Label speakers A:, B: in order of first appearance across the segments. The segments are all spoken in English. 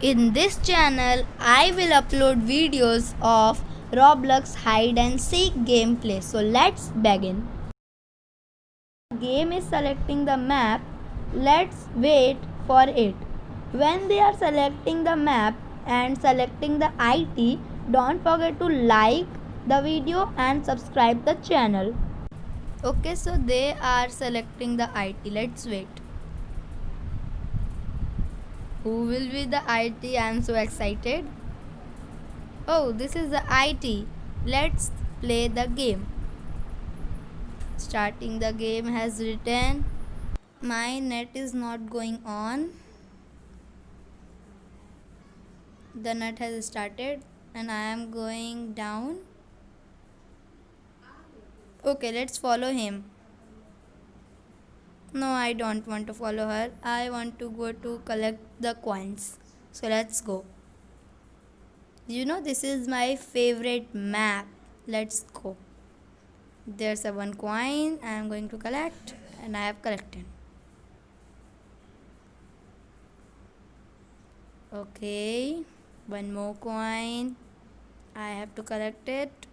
A: In this channel, I will upload videos of Roblox hide and seek gameplay. So let's begin. Game is selecting the map. Let's wait for it. When they are selecting the map and selecting the IT, don't forget to like the video and subscribe the channel. Okay, so they are selecting the IT. Let's wait. Who will be the IT? I am so excited. Oh, this is the IT. Let's play the game. Starting the game has written. My net is not going on. The net has started and I am going down. Okay, let's follow him. No, I don't want to follow her. I want to go to collect the coins. So let's go. You know, this is my favorite map. Let's go. There's a one coin I am going to collect and I have collected. Okay, one more coin. I have to collect it.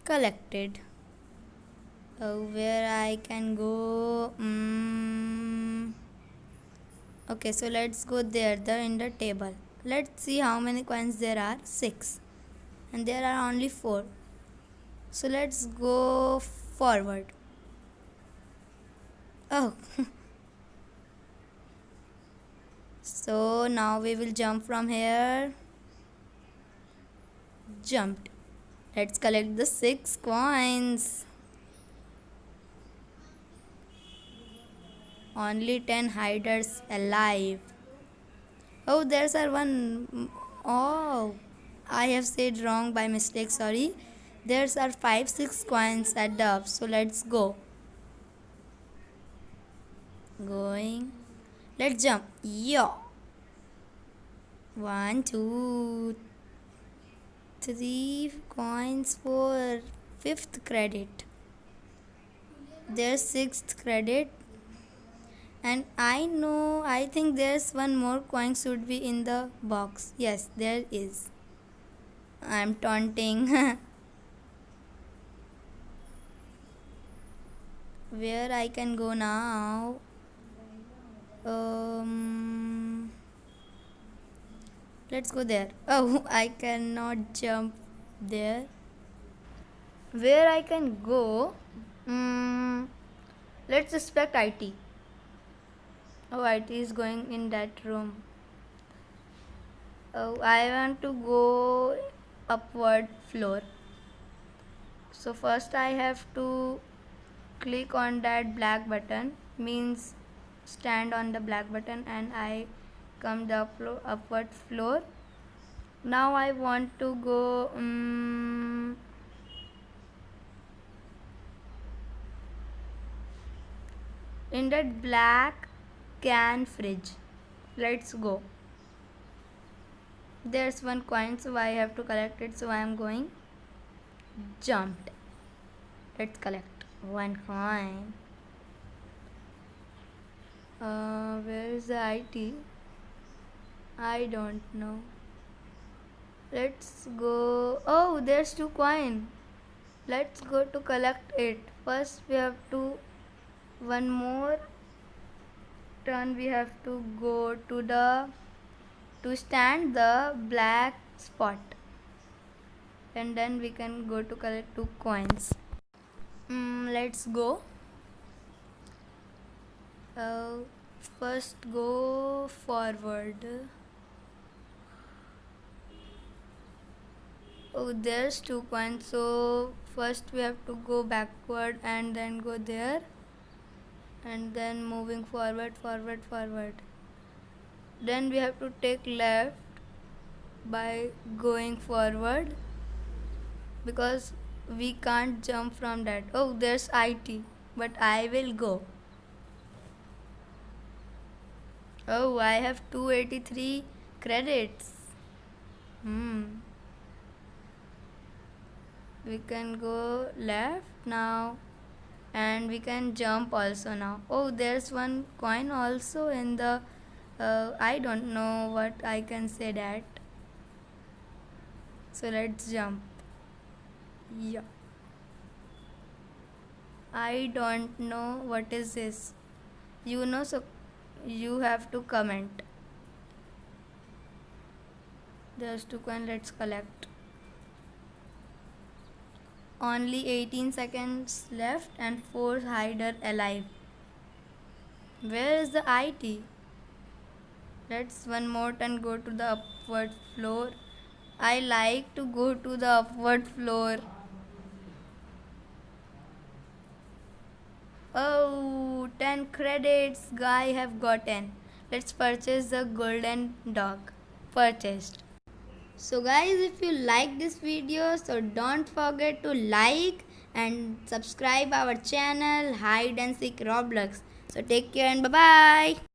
A: Collected. Oh, where I can go? Okay, so let's go there, in the table. Let's see how many coins there are. 6. And there are only 4. So let's go forward. Oh. So now we will jump from here. Jumped. Let's collect the 6 coins. Only 10 hiders alive. Oh, there's our one. Oh, I have said wrong by mistake. Sorry. There's our 5-6 coins at the up. So let's go. Going. Let's jump. Yo. 1, 2, 3 coins for 5th credit. There's 6th credit. And I think there's one more coin should be in the box. Yes, there is. I'm taunting. Where I can go now? Let's go there. Oh, I cannot jump there. Where I can go? Let's expect IT. Oh, IT is going in that room. Oh, I want to go upward floor. So first I have to click on that black button, means stand on the black button, and I come the upward floor. Now I want to go in that black can fridge. Let's go. There's one coin, so I have to collect it, so I am going. Jumped. Let's collect one coin. Where is the IT? I don't know. Let's go. Oh, there's 2 coin. Let's go to collect it. First we have to one more turn. We have to go to stand the black spot, and then we can go to collect 2 coins. Let's go. First go forward. Oh, there's 2 coins, so first we have to go backward and then go there, and then moving forward. Then we have to take left by going forward, because we can't jump from that. Oh, there's IT, but I will go. Oh, I have 283 credits. We can go left now, and we can jump also now. Oh, there's one coin also in the I don't know what I can say that. So let's jump. Yeah. I don't know what is this. You know, so you have to comment. There's 2 coins, let's collect. Only 18 seconds left and 4 hider alive. Where is the IT? Let's one more turn go to the upward floor. I like to go to the upward floor. Oh, 10 credits. Guy have gotten. Let's purchase the golden dog. Purchased. So guys, if you like this video, so don't forget to like and subscribe our channel Hide and Seek Roblox. So take care and bye bye.